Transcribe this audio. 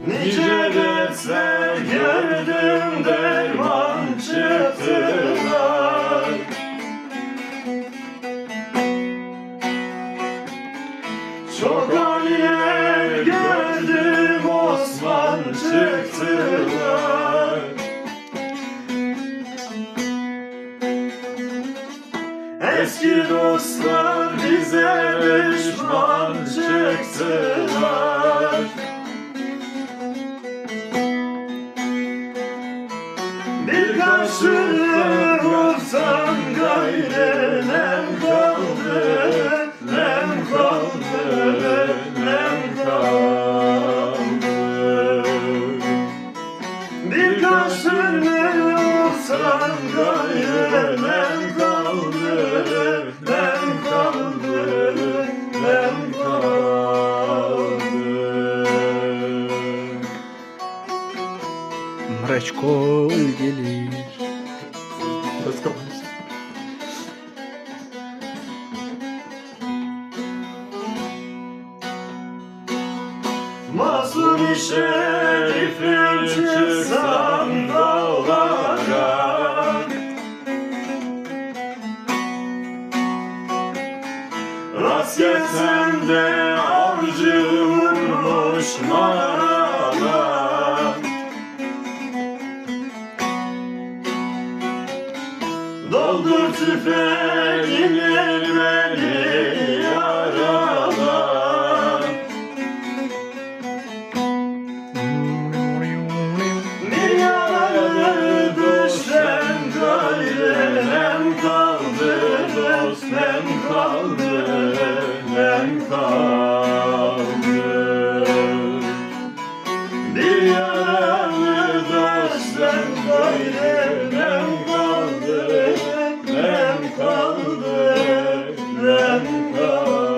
Nice dertler gördüm, derman çıktılar. Çok aliler gördüm, Osman çıktılar. Eski dostlar bize düşman çıktılar. Birkaç türlü vursan gayrı nem kaldı, nem kaldı, nem kaldı. Birkaç türlü vursan gayrı nem kaldı, nem kaldı, nem kaldı. Mreçkol gelir. Biraz kapanış. Masum-i şerifim çıksam dağlara, rast gelsem de avcı vurmuş marala. Doldur tüfeğini beni yarala. Bir yaralı düşen gayrı nem kaldı, dost nem kaldı, nem kaldı. Bir yaralı dosttan gayrı nem kaldı, nem kaldı, nem kaldı.